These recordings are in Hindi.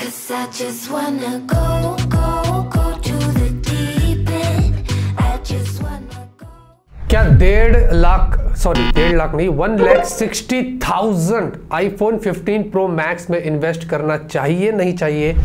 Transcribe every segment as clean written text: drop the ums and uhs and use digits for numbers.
'Cause I just wanna go to the deep end. I just wanna go. क्या 1.5 लाख नहीं 1,60,000 iPhone 15 Pro Max में इन्वेस्ट करना चाहिए नहीं चाहिए,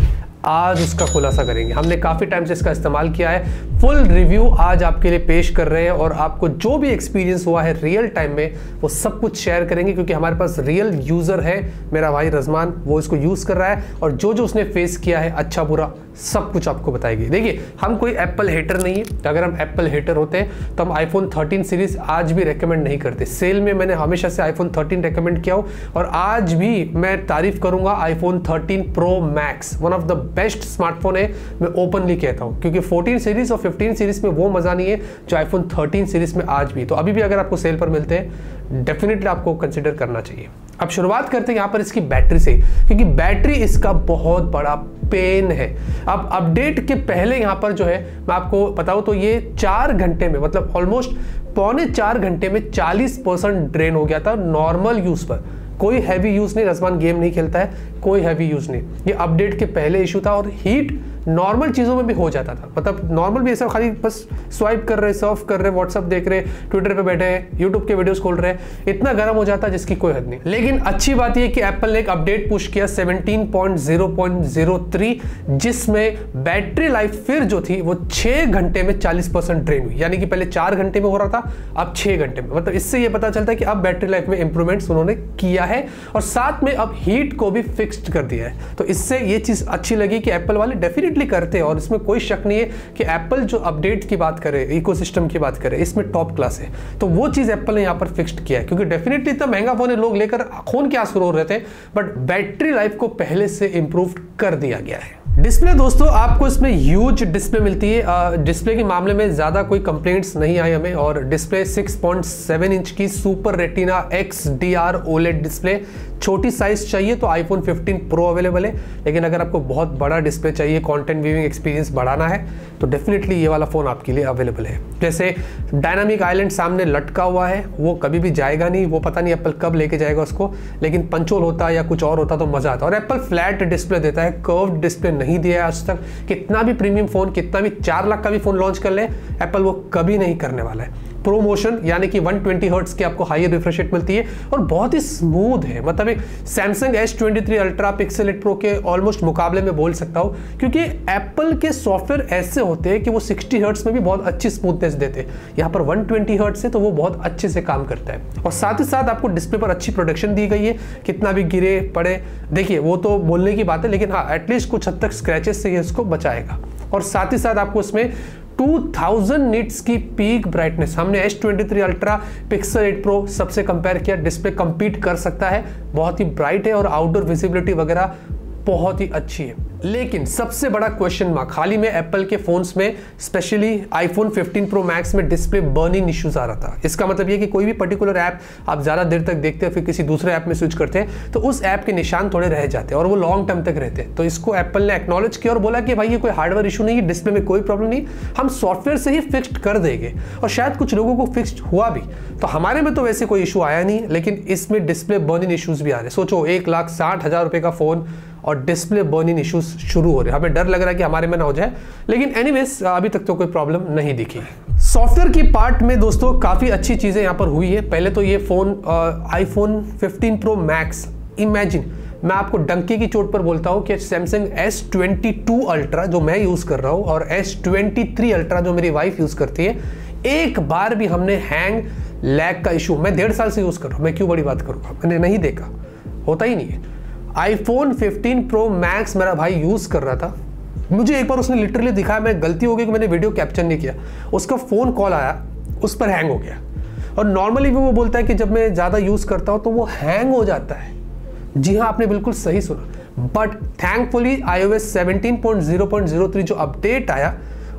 आज उसका खुलासा करेंगे। हमने काफ़ी टाइम से इसका इस्तेमाल किया है, फुल रिव्यू आज आपके लिए पेश कर रहे हैं और आपको जो भी एक्सपीरियंस हुआ है रियल टाइम में वो सब कुछ शेयर करेंगे, क्योंकि हमारे पास रियल यूज़र है मेरा भाई रज़मान, वो इसको यूज़ कर रहा है और जो जो उसने फेस किया है अच्छा बुरा सब कुछ आपको बताएगी। देखिए, हम कोई एप्पल हेटर नहीं है, अगर हम एप्पल हेटर होते हैं तो हम आईफोन 13 सीरीज आज भी रेकमेंड नहीं करते। सेल में मैंने हमेशा से आईफोन 13 रेकमेंड किया हो और आज भी मैं तारीफ करूंगा iPhone 13 pro max, one of the best smartphone है, मैं ओपनली कहता हूं, क्योंकि 14 सीरीज और 15 सीरीज में वो मजा नहीं है जो आईफोन 13 सीरीज में आज भी। तो अभी भी अगर आपको सेल पर मिलते हैं डेफिनेटली आपको कंसिडर करना चाहिए। अब शुरुआत करते हैं यहाँ पर इसकी बैटरी से, क्योंकि बैटरी इसका बहुत बड़ा पेन है। अब अपडेट के पहले यहाँ पर जो है मैं आपको बताऊं तो ये 4 घंटे में, मतलब ऑलमोस्ट 3.25 घंटे में 40% ड्रेन हो गया था नॉर्मल यूज पर। कोई हैवी यूज नहीं, रज़मान गेम नहीं खेलता है, कोई हैवी यूज नहीं। ये अपडेट के पहले इशू था और हीट नॉर्मल चीज़ों में भी हो जाता था, मतलब नॉर्मल भी ऐसा खाली बस स्वाइप कर रहे, सर्फ कर रहे, व्हाट्सअप देख रहे, ट्विटर पे बैठे हैं, यूट्यूब के वीडियोस खोल रहे हैं, इतना गर्म हो जाता जिसकी कोई हद नहीं। लेकिन अच्छी बात यह कि एप्पल ने एक अपडेट पुश किया 17.0.03 जिसमें बैटरी लाइफ फिर जो थी वो 6 घंटे में 40% ड्रेन हुई, यानी कि पहले 4 घंटे में हो रहा था, अब 6 घंटे में। मतलब इससे यह पता चलता है कि अब बैटरी लाइफ में इंप्रूवमेंट्स उन्होंने किया है और साथ में अब हीट को भी फिक्स्ड कर दिया है। तो इससे ये चीज़ अच्छी लगी कि एप्पल वाले डेफिनेटली करते हैं और इसमें कोई शक नहीं है कि एप्पल जो अपडेट की बात करे, इकोसिस्टम की बात करे, इसमें टॉप क्लास है। तो वो चीज एप्पल ने यहां पर फिक्स्ड किया है, क्योंकि डेफिनेटली इतना महंगा फोन है, लोग लेकर खून के आंसू रो रहे थे, बट बैटरी लाइफ को पहले से इंप्रूव कर दिया गया है। डिस्प्ले दोस्तों, आपको इसमें ह्यूज डिस्प्ले मिलती है। डिस्प्ले के मामले में ज़्यादा कोई कंप्लेंट्स नहीं आई हमें और डिस्प्ले 6.7 इंच की super retina XDR OLED display. छोटी साइज चाहिए तो आईफोन 15 प्रो अवेलेबल है, लेकिन अगर आपको बहुत बड़ा डिस्प्ले चाहिए, कंटेंट व्यूइंग एक्सपीरियंस बढ़ाना है, तो डेफिनेटली ये वाला फ़ोन आपके लिए अवेलेबल है। जैसे डायनामिक आइलैंड सामने लटका हुआ है, वो कभी भी जाएगा नहीं, वो पता नहीं एप्पल कब लेके जाएगा उसको, लेकिन पंचोल होता या कुछ और होता तो मज़ा आता। और एप्पल फ्लैट डिस्प्ले देता है, कर्व्ड डिस्प्ले नहीं दिया है आज तक। कितना भी प्रीमियम फोन, कितना भी 4 लाख का भी फोन लॉन्च कर ले, एप्पल वो कभी नहीं करने वाला है। प्रोमोशन यानी कि 120 हर्ट्ज की आपको हायर रिफ्रेश रेट मिलती है और बहुत ही स्मूथ है, मतलब एक Samsung S23 ultra pixel 8 pro के ऑलमोस्ट मुकाबले में बोल सकता हूँ, क्योंकि एप्पल के सॉफ्टवेयर ऐसे होते हैं कि वो 60 हर्ट्ज में भी बहुत अच्छी स्मूथनेस देते हैं। यहाँ पर 120 हर्ट्ज है तो वो बहुत अच्छे से काम करता है और साथ ही साथ आपको डिस्प्ले पर अच्छी प्रोटेक्शन दी गई है। कितना भी गिरे पड़े, देखिए वो तो बोलने की बात है, लेकिन हाँ एटलीस्ट कुछ हद तक स्क्रैचेस से ये इसको बचाएगा। और साथ ही साथ आपको इसमें 2000 निट्स की पीक ब्राइटनेस, हमने S23 अल्ट्रा पिक्सल 8 प्रो सबसे कंपेयर किया, डिस्प्ले कंपीट कर सकता है, बहुत ही ब्राइट है और आउटडोर विजिबिलिटी वगैरह बहुत ही अच्छी है। लेकिन सबसे बड़ा क्वेश्चन मार्क हाल ही में एप्पल के फोन्स में, स्पेशली आईफोन 15 प्रो मैक्स में डिस्प्ले बर्निंग इश्यूज आ रहा था। इसका मतलब ये कि कोई भी पर्टिकुलर ऐप आप ज़्यादा देर तक देखते हैं फिर किसी दूसरे ऐप में स्विच करते हैं तो उस ऐप के निशान थोड़े रह जाते हैं और वो लॉन्ग टर्म तक रहते हैं। तो इसको एप्पल ने एक्नॉलेज किया और बोला कि भाई ये कोई हार्डवेयर इशू नहीं है, डिस्प्ले में कोई प्रॉब्लम नहीं, हम सॉफ्टवेयर से ही फिक्स्ड कर देंगे। और शायद कुछ लोगों को फिक्स्ड हुआ भी, तो हमारे में तो वैसे कोई इशू आया नहीं, लेकिन इसमें डिस्प्ले बर्निंग इश्यूज भी आ रहे हैं। सोचो 1,60,000 रुपये का फोन और डिस्प्ले बर्निंग इश्यूज शुरू हो रहे हैं। हमें डर लग रहा है कि हमारे में ना हो जाए, लेकिन एनीवेज अभी तक तो कोई प्रॉब्लम नहीं दिखी। सॉफ्टवेयर की पार्ट में दोस्तों काफ़ी अच्छी चीज़ें यहाँ पर हुई है। पहले तो ये phone iPhone 15 pro max, imagine मैं आपको डंकी की चोट पर बोलता हूँ कि सैमसंग S22 अल्ट्रा जो मैं यूज़ कर रहा हूँ और S23 अल्ट्रा जो मेरी वाइफ यूज़ करती है, एक बार भी हमने हैंग लैग का इशू, मैं 1.5 साल से यूज़ कर रहा हूँ, मैं क्यों बड़ी बात करूँगा, मैंने नहीं देखा, होता ही नहीं है। आईफोन 15 प्रो मैक्स मेरा भाई यूज़ कर रहा था, मुझे एक बार उसने लिटरली दिखाया, मैं गलती हो गई कि मैंने वीडियो कैप्चर नहीं किया, उसका फ़ोन कॉल आया, उस पर हैंग हो गया। और नॉर्मली भी वो बोलता है कि जब मैं ज़्यादा यूज़ करता हूँ तो वो हैंग हो जाता है। जी हाँ, आपने बिल्कुल सही सुना, बट थैंकफुली iOS 17.0.03 जो अपडेट आया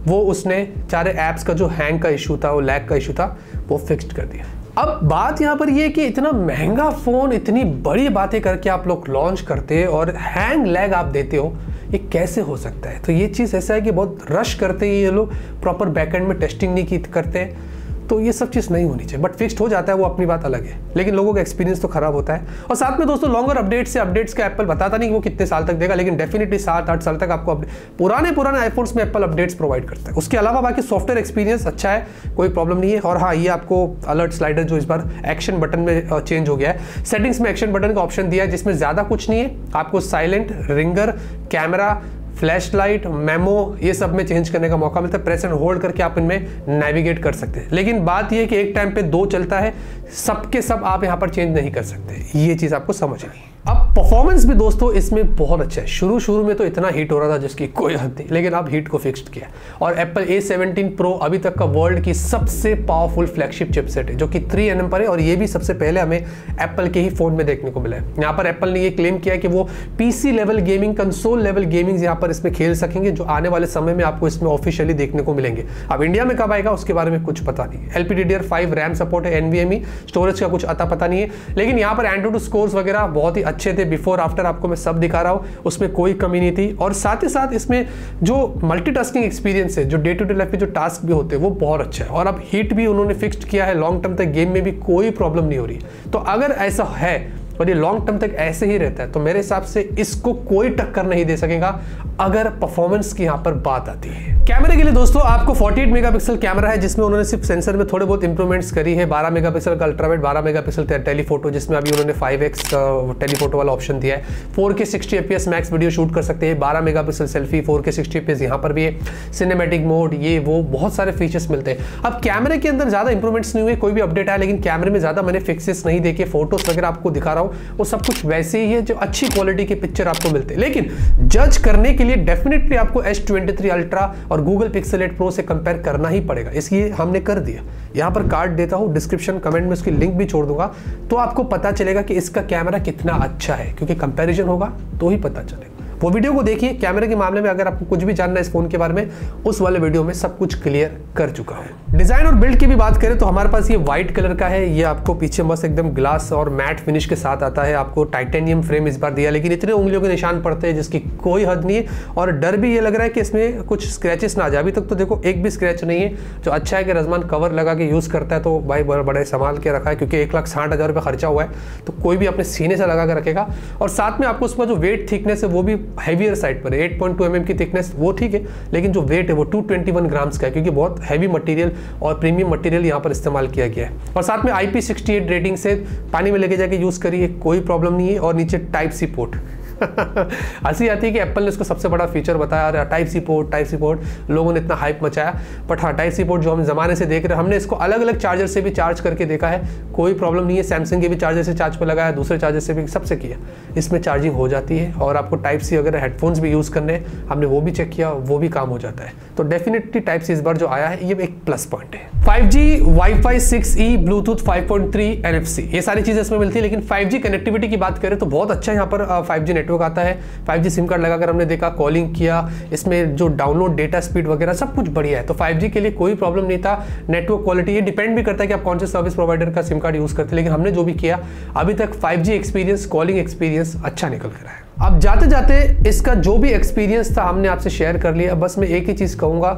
वो उसने सारे ऐप्स का जो हैंग का इशू था, वो लैग का इशू था, वो फिक्स्ड कर दिया। अब बात यहाँ पर ये कि इतना महंगा फ़ोन इतनी बड़ी बातें करके आप लोग लॉन्च करते हैं और हैंग लैग आप देते हो, ये कैसे हो सकता है? तो ये चीज़ ऐसा है कि बहुत रश करते हैं ये लोग, प्रॉपर बैकएंड में टेस्टिंग नहीं की करते हैं। तो ये सब चीज़ नहीं होनी चाहिए, बट फिक्स्ड हो जाता है वो अपनी बात अलग है, लेकिन लोगों का एक्सपीरियंस तो खराब होता है। और साथ में दोस्तों लॉन्गर अपडेट्स का एप्पल बताता नहीं कि वो कितने साल तक देगा, लेकिन डेफिनेटली 7-8 साल तक आपको पुराने आईफोन्स में एप्पल अपडेट्स प्रोवाइड करता है। उसके अलावा बाकी सॉफ्टवेयर एक्सपीरियंस अच्छा है, कोई प्रॉब्लम नहीं है। और हाँ, ये आपको अलर्ट स्लाइडर जो इस बार एक्शन बटन में चेंज हो गया है, सेटिंग्स में एक्शन बटन का ऑप्शन दिया है, जिसमें ज़्यादा कुछ नहीं है, आपको silent, ringer, camera, flash light, memo, ये सब में चेंज करने का मौका मिलता है। प्रेस एंड होल्ड करके आप इनमें नेविगेट कर सकते हैं, लेकिन बात ये है कि एक टाइम पे 2 चलता है, सबके सब आप यहाँ पर चेंज नहीं कर सकते, ये चीज़ आपको समझनी। अब परफॉर्मेंस भी दोस्तों इसमें बहुत अच्छा है। शुरू में तो इतना हीट हो रहा था जिसकी कोई हद नहीं, लेकिन अब हीट को फिक्स्ड किया। और एप्पल A17 Pro अभी तक का वर्ल्ड की सबसे पावरफुल फ्लैगशिप चिपसेट है, जो कि 3 nm पर है, और ये भी सबसे पहले हमें एप्पल के ही फोन में देखने को मिला है। यहाँ पर एप्पल ने ये क्लेम किया है कि वो PC level gaming, console level gaming यहाँ पर इसमें खेल सकेंगे, जो आने वाले समय में आपको इसमें ऑफिशियली देखने को मिलेंगे। अब इंडिया में कब आएगा उसके बारे में कुछ पता नहीं है। LPDDR5 रैम सपोर्ट है, NVMe स्टोरेज का कुछ अता पता नहीं है, लेकिन यहाँ पर एंड्रॉइड स्कोर्स वगैरह बहुत ही अच्छे थे। बिफोर आफ्टर आपको मैं सब दिखा रहा हूँ, उसमें कोई कमी नहीं थी। और साथ ही साथ इसमें जो मल्टीटास्किंग एक्सपीरियंस है, जो डे टू डे लाइफ में जो टास्क भी होते हैं वो बहुत अच्छा है। और अब हीट भी उन्होंने फिक्स्ड किया है, लॉन्ग टर्म तक गेम में भी कोई प्रॉब्लम नहीं हो रही। तो अगर ऐसा है और ये लॉन्ग टर्म तक ऐसे ही रहता है, तो मेरे हिसाब से इसको कोई टक्कर नहीं दे सकेगा अगर परफॉर्मेंस की यहाँ पर बात आती है। कैमरे के लिए दोस्तों आपको 48 मेगापिक्सल कैमरा है, जिसमें उन्होंने सिर्फ सेंसर में थोड़े बहुत इंप्रूवमेंट्स करी है। 12 मेगापिक्सल का अल्ट्रावाइड, 12 मेगापिक्सल टेलीफोटो, जिसमें अभी उन्होंने 5x टेलीफोटो वाला ऑप्शन दिया है। 4K 60 FPS max video shoot कर सकते हैं। 12 मेगापिक्सल सेल्फी, 4K 60 FPS यहाँ पर भी है। सिनेमैटिक मोड, ये वो बहुत सारे फीचर्स मिलते हैं। अब कैमरे के अंदर ज्यादा इंप्रूवमेंट्स नहीं हुए, कोई भी अपडेट आया, लेकिन कैमरे में ज्यादा मैंने फिक्सेस नहीं देखे। फोटोज वगैरह आपको दिखा रहा हूँ, वो सब कुछ वैसे ही है जो अच्छी क्वालिटी के पिक्चर आपको मिलते हैं। लेकिन जज करने के लिए डेफिनेटली आपको S23 अल्ट्रा और Google Pixel 8 Pro से कंपेयर करना ही पड़ेगा, इसलिए हमने कर दिया। यहां पर कार्ड देता हूं, डिस्क्रिप्शन कमेंट में उसकी लिंक भी छोड़ दूंगा, तो आपको पता चलेगा कि इसका कैमरा कितना अच्छा है, क्योंकि कंपैरिजन होगा तो ही पता चलेगा। वो वीडियो को देखिए। कैमरे के मामले में अगर आपको कुछ भी जानना है इस फोन के बारे में, उस वाले वीडियो में सब कुछ क्लियर कर चुका हूं। डिजाइन और बिल्ड की भी बात करें तो हमारे पास ये व्हाइट कलर का है। ये आपको पीछे मस्त एकदम ग्लास और मैट फिनिश के साथ आता है। आपको टाइटेनियम फ्रेम इस बार दिया, लेकिन इतने उंगलियों के निशान पड़ते हैं जिसकी कोई हद नहीं है। और डर भी ये लग रहा है कि इसमें कुछ स्क्रैचेस ना आ जाए। अभी तक तो देखो एक भी स्क्रैच नहीं है, जो अच्छा है कि रजमान कवर लगा के यूज़ करता है, तो भाई बड़े संभाल के रखा है, क्योंकि 1,60,000 रुपये खर्चा हुआ है, तो कोई भी अपने सीने से लगा के रखेगा। और साथ में आपको उसका जो वेट थिकनेस है वो भी हैवियर साइड पर, 8.2 mm की थिकनेस, वो ठीक है, लेकिन जो वेट है वो 221 ग्राम्स का है, क्योंकि बहुत हैवी मटेरियल और प्रीमियम मटेरियल यहाँ पर इस्तेमाल किया गया है। और साथ में IP68 रेटिंग से पानी में लेके जाके यूज़ करिए, कोई प्रॉब्लम नहीं है। और नीचे टाइप सी पोर्ट हंसी आती है कि एप्पल ने इसको सबसे बड़ा फीचर बताया, अरे टाइप सी पोर्ट, लोगों ने इतना हाइप मचाया। बट हाँ, टाइप सी पोर्ट जो हम ज़माने से देख रहे हैं, हमने इसको अलग अलग चार्जर से भी चार्ज करके देखा है, कोई प्रॉब्लम नहीं है। सैमसंग के भी चार्जर से चार्ज पर लगाया, दूसरे चार्जर से भी, सबसे किया, इसमें चार्जिंग हो जाती है। और आपको टाइप सी अगर हेडफोन्स भी यूज़ करने हैं, हमने वो भी चेक किया, वो भी काम हो जाता है। तो डेफिनेटली टाइप सी इस बार जो आया है ये एक प्लस पॉइंट है। 5G, Wi-Fi 6E, Bluetooth 5.3, NFC, ये सारी चीज़ें इसमें मिलती है। लेकिन 5G कनेक्टिविटी की बात करें तो बहुत अच्छा यहाँ पर 5G नेटवर्क आता है। 5G सिम कार्ड लगाकर हमने देखा, कॉलिंग किया, इसमें जो डाउनलोड डेटा स्पीड वगैरह सब कुछ बढ़िया है। तो 5G के लिए कोई प्रॉब्लम नहीं था। नेटवर्क क्वालिटी ये डिपेंड भी करता है कि आप कौन से सर्विस प्रोवाइडर का सिम कार्ड यूज़ करते हैं, लेकिन हमने जो भी किया अभी तक 5G एक्सपीरियंस, कॉलिंग एक्सपीरियंस अच्छा निकल कर रहा है। अब जाते जाते इसका जो भी एक्सपीरियंस था हमने आपसे शेयर कर लिया। बस मैं एक ही चीज़ कहूँगा,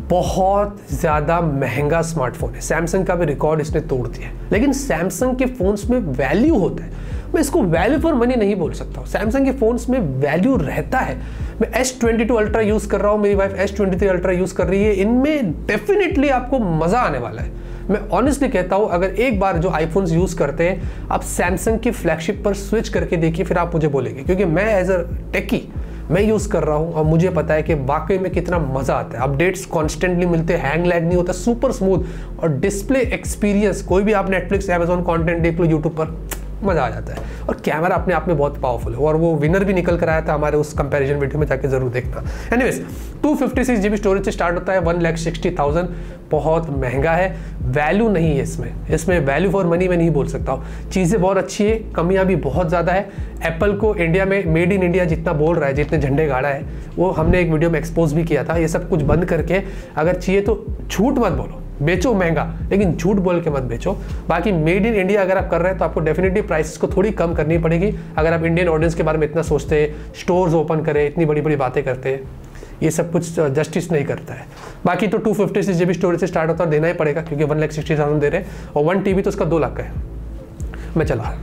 बहुत ज़्यादा महंगा स्मार्टफोन है। सैमसंग का भी रिकॉर्ड इसने तोड़ दिया है, लेकिन सैमसंग के फ़ोन्स में वैल्यू होता है। मैं इसको वैल्यू फॉर मनी नहीं बोल सकता हूँ, सैमसंग के फ़ोन्स में वैल्यू रहता है। मैं S22 अल्ट्रा यूज़ कर रहा हूँ, मेरी वाइफ S23 अल्ट्रा यूज़ कर रही है। इनमें डेफिनेटली आपको मज़ा आने वाला है। मैं ऑनेस्टली कहता हूँ, अगर एक बार जो आईफोन्स यूज़ करते हैं आप सैमसंग की फ्लैगशिप पर स्विच करके देखिए, फिर आप मुझे बोलेंगे, क्योंकि मैं एज अ टेकी मैं यूज़ कर रहा हूँ और मुझे पता है कि वाकई में कितना मज़ा आता है। अपडेट्स कॉन्स्टेंटली मिलते हैं, हैंग लैग नहीं होता, सुपर स्मूथ। और डिस्प्ले एक्सपीरियंस, कोई भी आप नेटफ्लिक्स, अमेजॉन कंटेंट देख लो यूट्यूब पर, मज़ा आ जाता है। और कैमरा अपने आप में बहुत पावरफुल है, और वो विनर भी निकल कर आया था हमारे उस कंपैरिजन वीडियो में, जाके जरूर देखना। एनीवेज, 256 GB स्टोरेज से स्टार्ट होता है, 1,60,000, बहुत महंगा है। वैल्यू नहीं है इसमें वैल्यू फॉर मनी मैं नहीं बोल सकता हूँ। चीज़ें बहुत अच्छी है, कमियाँ भी बहुत ज़्यादा है। एप्पल को इंडिया में मेड इन इंडिया जितना बोल रहा है, जितने झंडे गाड़ा है, वो हमने एक वीडियो में एक्सपोज भी किया था। ये सब कुछ बंद करके अगर चाहिए तो झूठ मत बोलो, बेचो महंगा, लेकिन झूठ बोल के मत बेचो। बाकी मेड इन इंडिया अगर आप कर रहे हैं तो आपको डेफिनेटली प्राइसेस को थोड़ी कम करनी पड़ेगी। अगर आप इंडियन ऑडियंस के बारे में इतना सोचते हैं, स्टोर्स ओपन करें, इतनी बड़ी बड़ी बातें करते हैं, ये सब कुछ जस्टिस नहीं करता है। बाकी तो 256 GB स्टोरेज से स्टार्ट होता है, देना ही पड़ेगा क्योंकि 1,60,000 दे रहे हैं, और 1 TB तो उसका 2 लाख का है। मैं चला